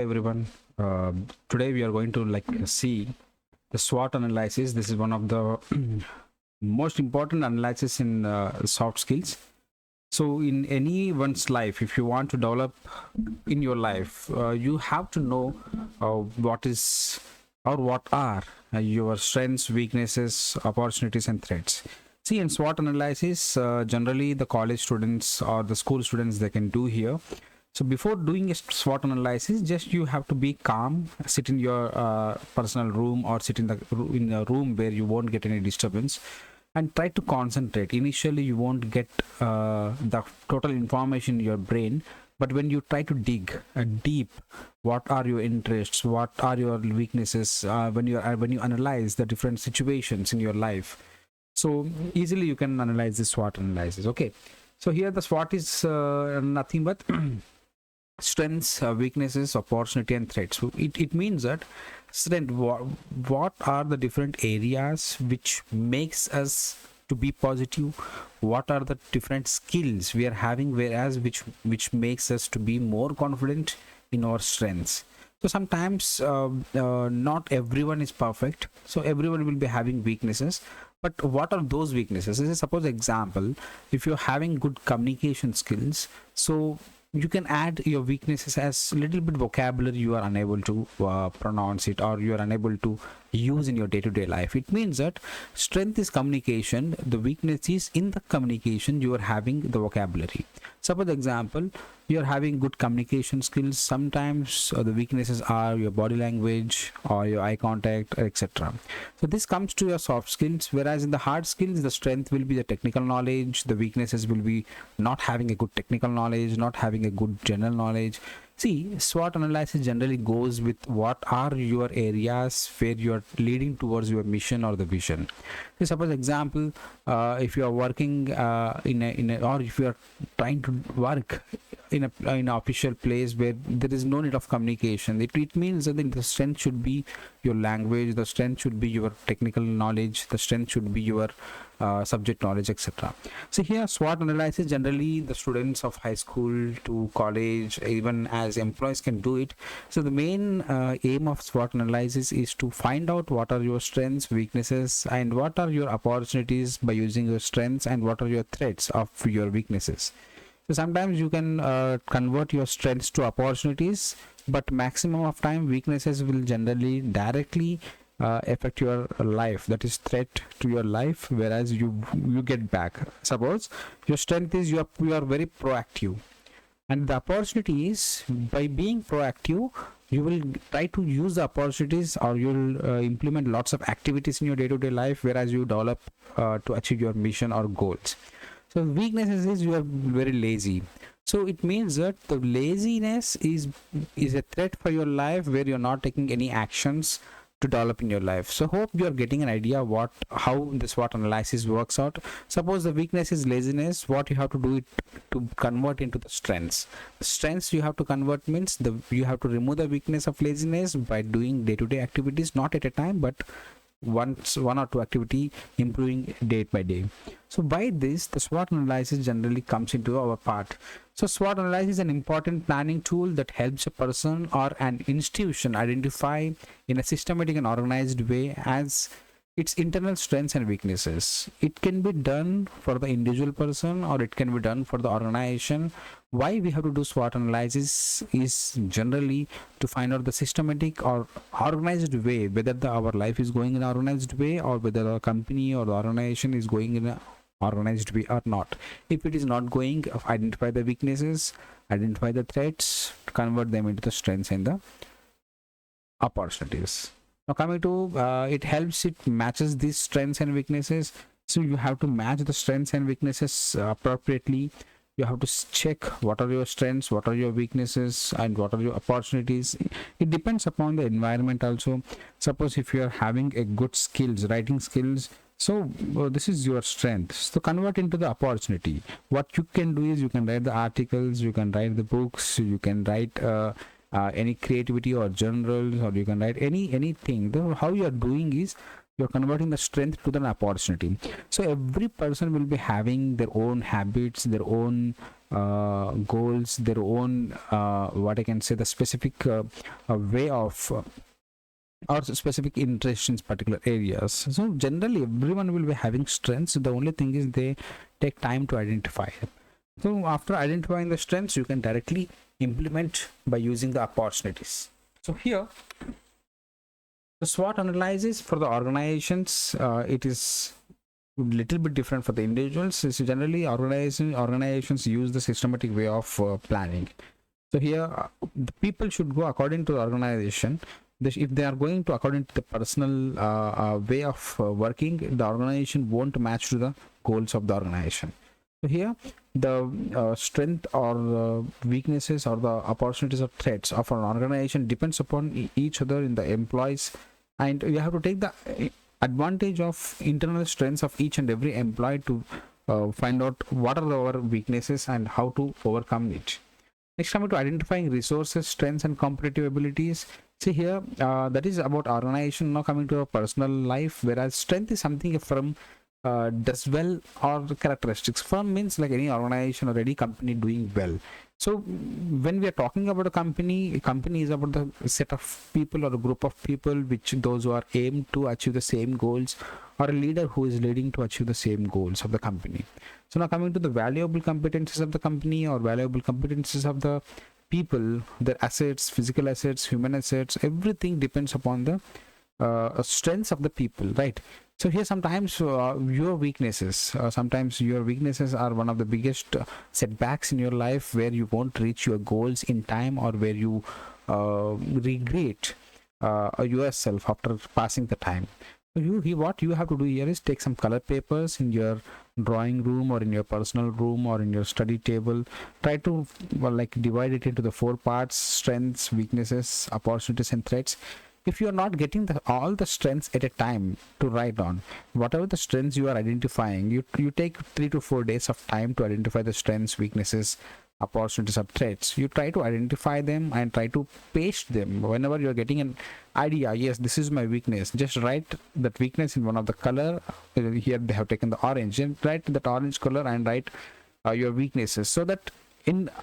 Everyone. Today we are going to see the SWOT analysis. This is one of the most important analysis in soft skills. So in anyone's life, if you want to develop in your life, you have to know what is or what are your strengths, weaknesses, opportunities, and threats. See, in SWOT analysis, generally the college students or the school students they can do here. So before doing a SWOT analysis, just you have to be calm, sit in your personal room or sit in a room where you won't get any disturbance, and try to concentrate. Initially, you won't get the total information in your brain, but when you try to dig deep, what are your interests, what are your weaknesses, when you analyze the different situations in your life, so easily you can analyze the SWOT analysis. Okay, so here the SWOT is nothing but strengths, weaknesses, opportunity, and threats. So it means that strength, what are the different areas which makes us to be positive, what are the different skills we are having, whereas which makes us to be more confident in our strengths. So sometimes not everyone is perfect, so everyone will be having weaknesses. But what are those weaknesses? Suppose example, if you're having good communication skills, so you can add your weaknesses as little bit vocabulary you are unable to pronounce it, or you are unable to use in your day-to-day life. It means that strength is communication, the weakness is in the communication you are having the vocabulary. Suppose example, you are having good communication skills, sometimes the weaknesses are your body language or your eye contact, etc. So this comes to your soft skills, whereas in the hard skills the strength will be the technical knowledge, the weaknesses will be not having a good technical knowledge, not having a good general knowledge. See, SWOT analysis generally goes with what are your areas where you are leading towards your mission or the vision. So suppose example, if you are working or if you are trying to work in an official place where there is no need of communication, it means that the strength should be your language, the strength should be your technical knowledge, the strength should be your subject knowledge, etc. So here SWOT analysis generally the students of high school to college, even as employees can do it. So the main aim of SWOT analysis is to find out what are your strengths, weaknesses, and what are your opportunities by using your strengths, and what are your threats of your weaknesses. So sometimes you can convert your strengths to opportunities, but maximum of time weaknesses will generally directly affect your life, that is threat to your life, whereas you get back. Suppose your strength is you are very proactive, and the opportunity is by being proactive you will try to use the opportunities, or you'll implement lots of activities in your day-to-day life, whereas you develop to achieve your mission or goals. So weaknesses is you are very lazy, so it means that the laziness is a threat for your life, where you're not taking any actions to develop in your life. So hope you are getting an idea how the SWOT analysis works out. Suppose the weakness is laziness, what you have to do it to convert into the strengths. The strengths you have to convert means you have to remove the weakness of laziness by doing day-to-day activities, not at a time, but one or two activity, improving day by day. So by this the SWOT analysis generally comes into our part. So SWOT analysis is an important planning tool that helps a person or an institution identify in a systematic and organized way as its internal strengths and weaknesses. It can be done for the individual person, or it can be done for the organization. Why we have to do SWOT analysis is generally to find out the systematic or organized way, whether our life is going in an organized way, or whether our company or the organization is going in an organized way or not. If it is not going, identify the weaknesses, identify the threats, convert them into the strengths and the opportunities. Now coming to it helps, it matches these strengths and weaknesses. So you have to match the strengths and weaknesses appropriately. You have to check what are your strengths, what are your weaknesses, and what are your opportunities. It depends upon the environment also. Suppose if you are having a good skills, writing skills, so this is your strength, so convert into the opportunity. What you can do is you can write the articles, you can write the books, you can write any creativity or journals, or you can write anything. How you are doing is you're converting the strength to the opportunity. So every person will be having their own habits, their own goals, their own what I can say, the specific way of or specific interests in particular areas. So generally everyone will be having strengths. The only thing is they take time to identify it. So after identifying the strengths, you can directly implement by using the opportunities. So here the SWOT analysis for the organizations, it is little bit different for the individuals. So generally organizations use the systematic way of planning. So here the people should go according to the organization. If they are going to according to the personal way of working, the organization won't match to the goals of the organization. So here the strength or weaknesses or the opportunities or threats of an organization depends upon each other in the employees, and you have to take the advantage of internal strengths of each and every employee to find out what are our weaknesses and how to overcome it. Next, coming to identifying resources, strengths, and competitive abilities. See here, that is about organization. Now coming to a personal life, whereas strength is something a firm does well, or characteristics. Firm means like any organization or any company doing well. So when we are talking about a company is about the set of people or a group of people which those who are aimed to achieve the same goals, or a leader who is leading to achieve the same goals of the company. So now coming to the valuable competencies of the company or valuable competencies of the people, their assets, physical assets, human assets, everything depends upon the strengths of the people, right? So here sometimes your weaknesses are one of the biggest setbacks in your life, where you won't reach your goals in time, or where you regret yourself after passing the time. So what you have to do here is take some color papers in your drawing room or in your personal room or in your study table. Try to divide it into the 4 parts: strengths, weaknesses, opportunities, and threats. If you are not getting all the strengths at a time to write on, whatever the strengths you are identifying, you take 3 to 4 days of time to identify the strengths, weaknesses, opportunities, or threats. You try to identify them and try to paste them. Whenever you are getting an idea, yes, this is my weakness, just write that weakness in one of the color. Here they have taken the orange, and write that orange color and write your weaknesses, so that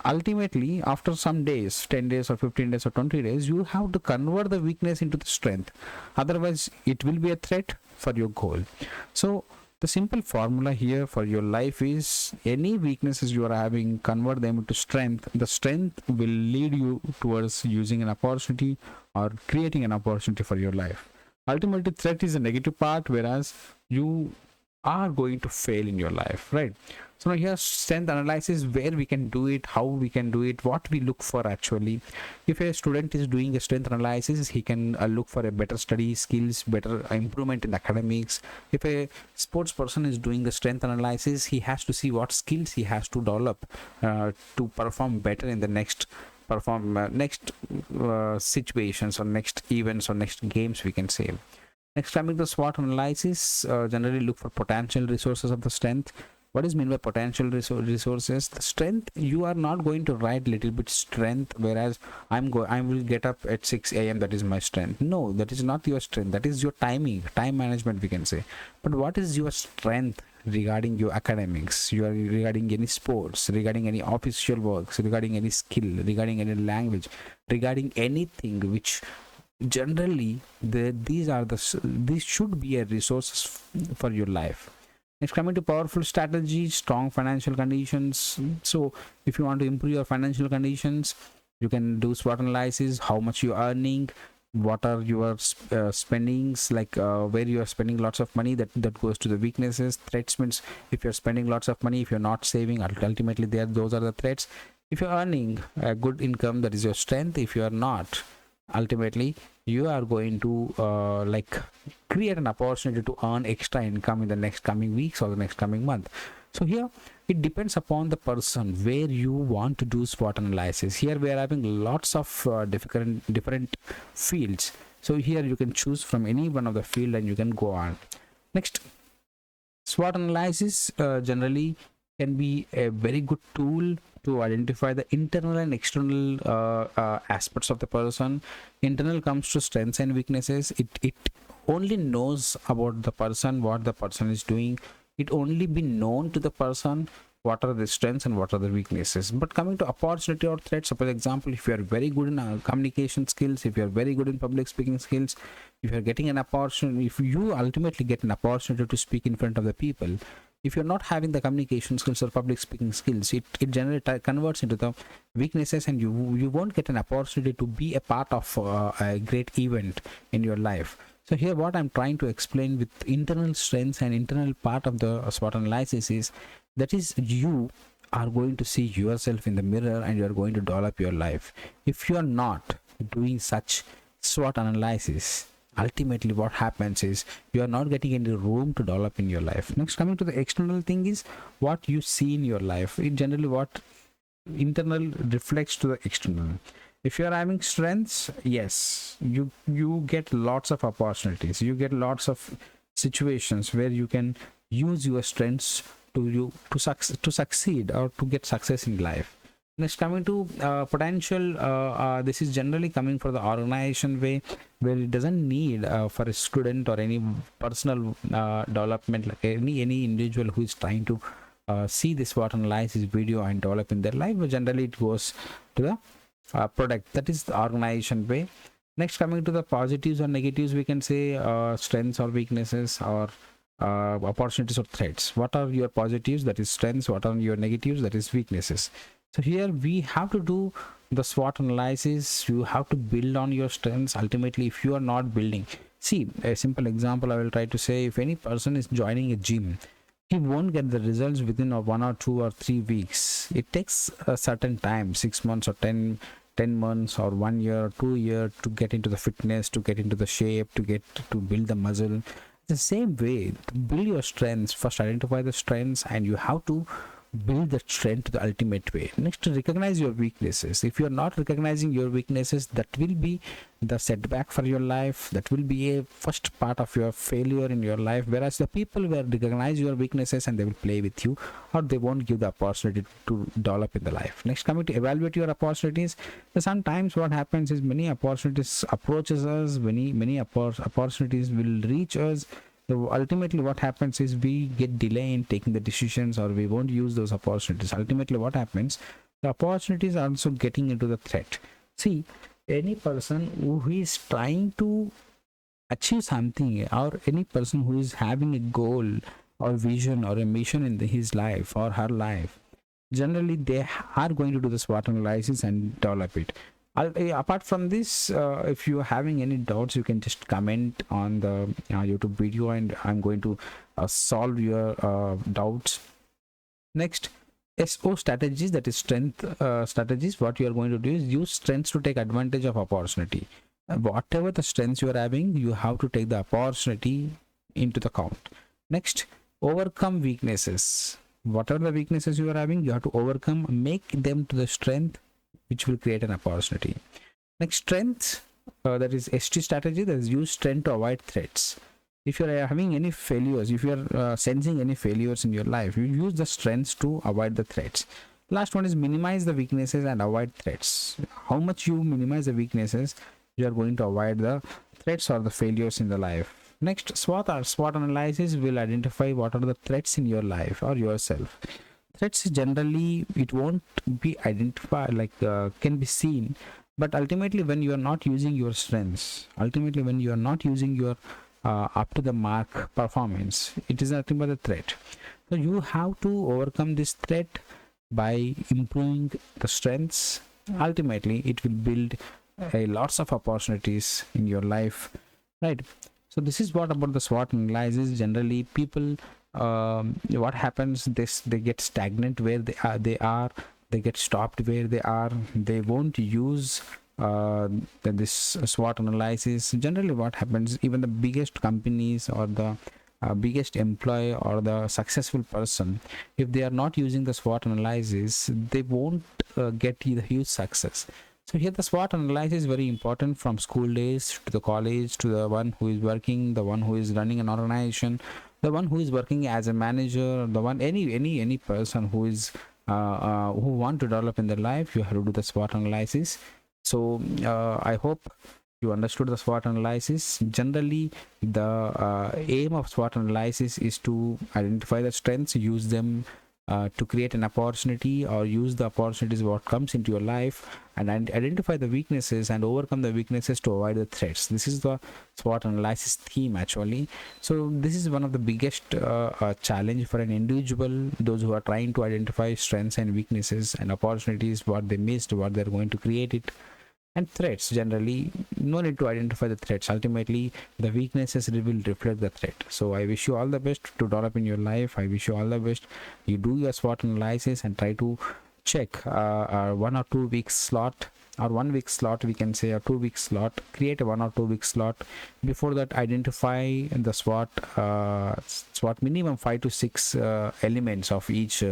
ultimately after some days, 10 days or 15 days or 20 days, you have to convert the weakness into the strength. Otherwise it will be a threat for your goal. So the simple formula here for your life is, any weaknesses you are having, convert them into strength. The strength will lead you towards using an opportunity or creating an opportunity for your life. Ultimately threat is a negative part, whereas you are going to fail in your life, right? So now here's strength analysis, where we can do it, how we can do it, what we look for actually. If a student is doing a strength analysis, he can look for a better study skills, better improvement in academics. If a sports person is doing the strength analysis, he has to see what skills he has to develop to perform better in the next situations or next events or next games, we can say. Next, coming to SWOT analysis, generally look for potential resources of the strength. What is meant by potential resources? The strength, you are not going to write little bit strength, whereas I will get up at 6 a.m. that is my strength. No, that is not your strength. That is your time management, we can say. But what is your strength regarding your academics, regarding any sports, regarding any official works, regarding any skill, regarding any language, regarding anything which generally these should be a resources for your life. Next, coming to powerful strategy, strong financial conditions. So if you want to improve your financial conditions, you can do SWOT analysis. How much you are earning, what are your spendings, where you are spending lots of money, that goes to the weaknesses. Threats means if you're spending lots of money, if you're not saving, ultimately those are the threats. If you're earning a good income, that is your strength. If you are not, ultimately you are going to create an opportunity to earn extra income in the next coming weeks or the next coming month. So here it depends upon the person where you want to do SWOT analysis. Here we are having lots of different fields, so here you can choose from any one of the field and you can go on. Next, SWOT analysis generally can be a very good tool to identify the internal and external aspects of the person. Internal comes to strengths and weaknesses. It only knows about the person, what the person is doing. It only be known to the person what are the strengths and what are the weaknesses. But coming to opportunity or threat, suppose example, if you are very good in communication skills, if you are very good in public speaking skills, if you are getting an opportunity, if you ultimately get an opportunity to speak in front of the people, if you're not having the communication skills or public speaking skills, it generally converts into the weaknesses, and you won't get an opportunity to be a part of a great event in your life. So here what I'm trying to explain with internal strengths and internal part of the SWOT analysis is that is, you are going to see yourself in the mirror and you are going to develop your life. If you are not doing such SWOT analysis, ultimately what happens is you are not getting any room to develop in your life. Next, coming to the external thing is what you see in your life. It generally what internal reflects to the external. If you are having strengths, yes, you get lots of opportunities, you get lots of situations where you can use your strengths to succeed or to get success in life. Next, coming to potential, this is generally coming for the organization way, where it doesn't need for a student or any personal development, like any individual who is trying to see this SWOT analysis video and develop in their life. But generally it goes to the product, that is the organization way. Next, coming to the positives or negatives, we can say strengths or weaknesses, or opportunities or threats. What are your positives, that is strengths? What are your negatives, that is weaknesses? So here we have to do the SWOT analysis. You have to build on your strengths. Ultimately, if you are not building, see a simple example I will try to say, if any person is joining a gym, he won't get the results within 1 or 2 or 3 weeks. It takes a certain time, 6 months or 10 months or 1 year or 2 years to get into the fitness, to get into the shape, to build the muscle. The same way, to build your strengths, first identify the strengths, and you have to build that strength to the ultimate way. Next, to recognize your weaknesses. If you are not recognizing your weaknesses, that will be the setback for your life. That will be a first part of your failure in your life. Whereas the people will recognize your weaknesses and they will play with you, or they won't give the opportunity to develop in the life. Next, coming to evaluate your opportunities. Sometimes what happens is many opportunities approaches us, many opportunities will reach us. So ultimately what happens is we get delay in taking the decisions, or we won't use those opportunities. Ultimately what happens, the opportunities are also getting into the threat. See, any person who is trying to achieve something, or any person who is having a goal or vision or a mission in his life or her life, generally they are going to do the SWOT analysis and develop it. Apart from this, if you're having any doubts, you can just comment on the YouTube video, and I'm going to solve your doubts. Next, SO strategies, that is strength strategies. What you are going to do is use strengths to take advantage of opportunity. Whatever the strengths you are having, you have to take the opportunity into the count. Next, overcome weaknesses. Whatever the weaknesses you are having, you have to overcome, make them to the strength, which will create an opportunity. Next, strength, that is ST strategy, that is use strength to avoid threats. If you are having any failures, if you are sensing any failures in your life, you use the strengths to avoid the threats. Last one is minimize the weaknesses and avoid threats. How much you minimize the weaknesses, you are going to avoid the threats or the failures in the life. Next, SWOT or SWOT analysis will identify what are the threats in your life or yourself. Threats generally, it won't be identified, like can be seen, but ultimately when you are not using your strengths, ultimately when you are not using your up to the mark performance, it is nothing but a threat. So you have to overcome this threat by improving the strengths. Ultimately it will build lots of opportunities in your life, right? So this is what about the SWOT analysis. Generally people, what happens, they get stagnant where they get stopped where they are, they won't use this SWOT analysis. Generally what happens, even the biggest companies or the biggest employee or the successful person, if they are not using the SWOT analysis, they won't get the huge success. So here the SWOT analysis is very important, from school days to the college, to the one who is working, the one who is running an organization, the one who is working as a manager, the one any person who is who want to develop in their life, you have to do the SWOT analysis. So I hope you understood the SWOT analysis. Generally the aim of SWOT analysis is to identify the strengths, use them to create an opportunity or use the opportunities what comes into your life, and identify the weaknesses and overcome the weaknesses to avoid the threats. This is the SWOT analysis theme actually. So this is one of the biggest challenge for an individual, those who are trying to identify strengths and weaknesses and opportunities, what they missed, what they're going to create it. And threats, generally no need to identify the threats, ultimately the weaknesses will reflect the threat. So I wish you all the best to develop in your life. I wish you all the best. You do your SWOT analysis and try to check 1 or 2 weeks slot, or 1 week slot we can say, or 2 week slot. Create a 1 or 2 week slot. Before that, identify the SWOT minimum 5 to 6 elements of each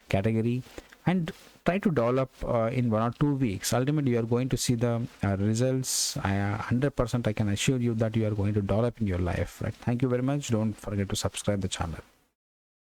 category, and try to develop in 1 or 2 weeks. Ultimately you are going to see the results. 100% I can assure you that you are going to develop in your life, right? Thank you very much. Don't forget to subscribe the channel.